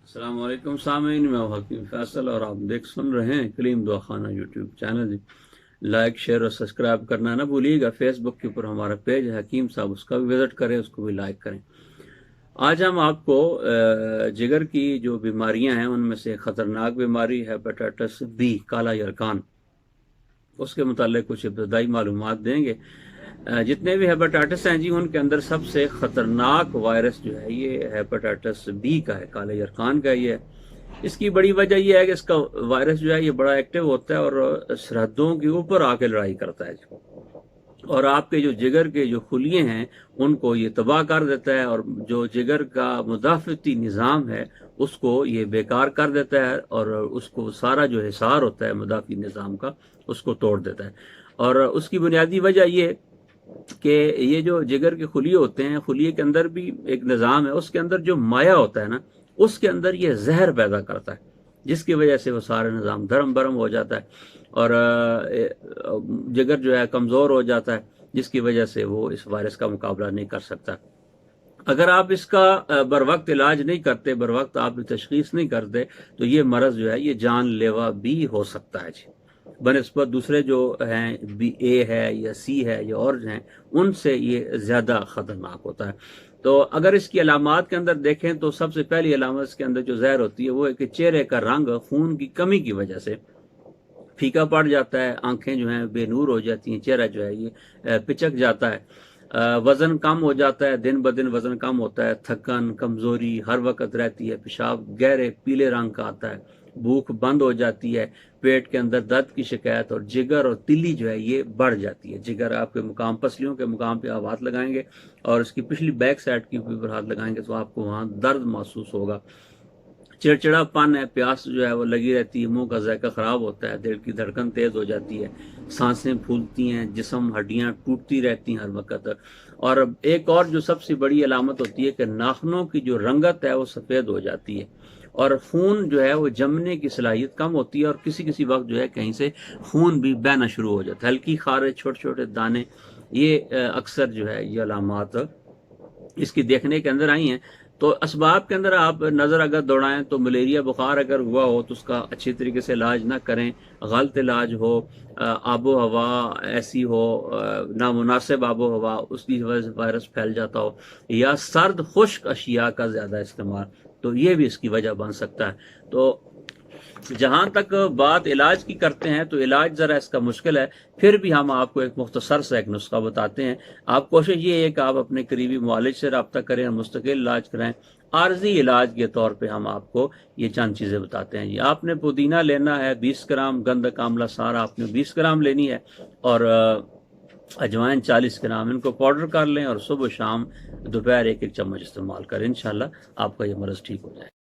السلام علیکم سامعین، میں حکیم فیصل اور آپ سن رہے ہیں کلیم دعا خانہ یوٹیوب چینل۔ لائک شیئر اور سبسکرائب کرنا نہ بھولیے گا۔ فیس بک کے اوپر ہمارا پیج ہے حکیم صاحب، اس کا بھی وزٹ کریں، اس کو بھی لائک کریں۔ آج ہم آپ کو جگر کی جو بیماریاں ہیں ان میں سے خطرناک بیماری ہیپاٹائٹس بی کالا یرکان، اس کے متعلق کچھ ابتدائی معلومات دیں گے۔ جتنے بھی ہیپاٹائٹس ہیں جی، ان کے اندر سب سے خطرناک وائرس جو ہے یہ ہیپاٹائٹس بی کا ہے، کالے یرقان کا یہ ہے۔ اس کی بڑی وجہ یہ ہے کہ اس کا وائرس جو ہے یہ بڑا ایکٹیو ہوتا ہے اور سرحدوں کے اوپر آ کے لڑائی کرتا ہے جی، اور آپ کے جو جگر کے جو خلیے ہیں ان کو یہ تباہ کر دیتا ہے، اور جو جگر کا مدافعتی نظام ہے اس کو یہ بیکار کر دیتا ہے، اور اس کو سارا جو حصار ہوتا ہے مدافعتی نظام کا اس کو توڑ دیتا ہے۔ اور اس کی بنیادی وجہ یہ کہ یہ جو جگر کے خلیے ہوتے ہیں، خلیے کے اندر بھی ایک نظام ہے، اس کے اندر جو مایع ہوتا ہے نا، اس کے اندر یہ زہر پیدا کرتا ہے، جس کی وجہ سے وہ سارا نظام دھرم برم ہو جاتا ہے، اور جگر جو ہے کمزور ہو جاتا ہے، جس کی وجہ سے وہ اس وائرس کا مقابلہ نہیں کر سکتا۔ اگر آپ اس کا بر وقت علاج نہیں کرتے، بر وقت آپ تشخیص نہیں کرتے، تو یہ مرض جو ہے یہ جان لیوا بھی ہو سکتا ہے جی، بنسبت دوسرے جو ہیں بی اے ہے یا سی ہے یا اور ہیں ان سے یہ زیادہ خطرناک ہوتا ہے۔ تو اگر اس کی علامات کے اندر دیکھیں تو سب سے پہلی علامت اس کے اندر جو زہر ہوتی ہے وہ ہے کہ چہرے کا رنگ خون کی کمی کی وجہ سے پھیکا پڑ جاتا ہے، آنکھیں جو ہیں بے نور ہو جاتی ہیں، چہرہ جو ہے یہ پچک جاتا ہے، وزن کم ہو جاتا ہے، دن بدن وزن کم ہوتا ہے، تھکن کمزوری ہر وقت رہتی ہے، پیشاب گہرے پیلے رنگ کا آتا ہے، بھوک بند ہو جاتی ہے، پیٹ کے اندر درد کی شکایت، اور جگر اور تلی جو ہے یہ بڑھ جاتی ہے۔ جگر آپ کے مقام پسلیوں کے مقام پہ آپ ہاتھ لگائیں گے اور اس کی پچھلی بیک سائڈ کی اوپر ہاتھ لگائیں گے تو آپ کو وہاں درد محسوس ہوگا۔ چڑچڑا پن ہے، پیاس جو ہے وہ لگی رہتی ہے، منہ کا ذائقہ خراب ہوتا ہے، دل کی دھڑکن تیز ہو جاتی ہے، سانسیں پھولتی ہیں، جسم ہڈیاں ٹوٹتی رہتی ہیں ہر وقت۔ اور ایک اور جو سب سے بڑی علامت ہوتی ہے کہ ناخنوں کی جو رنگت ہے وہ سفید ہو جاتی ہے، اور خون جو ہے وہ جمنے کی صلاحیت کم ہوتی ہے، اور کسی کسی وقت جو ہے کہیں سے خون بھی بہنا شروع ہو جاتا ہے، ہلکی خارش، چھوٹے چھوٹے دانے، یہ اکثر جو ہے یہ علامات اس کی دیکھنے کے اندر آئی ہیں۔ تو اسباب کے اندر آپ نظر اگر دوڑائیں تو ملیریا بخار اگر ہوا ہو تو اس کا اچھی طریقے سے علاج نہ کریں، غلط علاج ہو، آب و ہوا ایسی ہو، نامناسب آب و ہوا، اس کی وجہ سے وائرس پھیل جاتا ہو، یا سرد خشک اشیاء کا زیادہ استعمال، تو یہ بھی اس کی وجہ بن سکتا ہے۔ تو جہاں تک بات علاج کی کرتے ہیں تو علاج ذرا اس کا مشکل ہے، پھر بھی ہم آپ کو ایک مختصر سا ایک نسخہ بتاتے ہیں۔ آپ کوشش یہ ہے کہ آپ اپنے قریبی معالج سے رابطہ کریں اور مستقل علاج کرائیں۔ عارضی علاج کے طور پہ ہم آپ کو یہ چند چیزیں بتاتے ہیں۔ یہ آپ نے پودینہ لینا ہے 20 گرام، گندک آملہ سارا آپ نے 20 گرام لینی ہے، اور اجوائن 40 گرام، ان کو پاؤڈر کر لیں اور صبح شام دوپہر ایک ایک چمچ استعمال کریں، انشاءاللہ آپ کا یہ مرض ٹھیک ہو جائے۔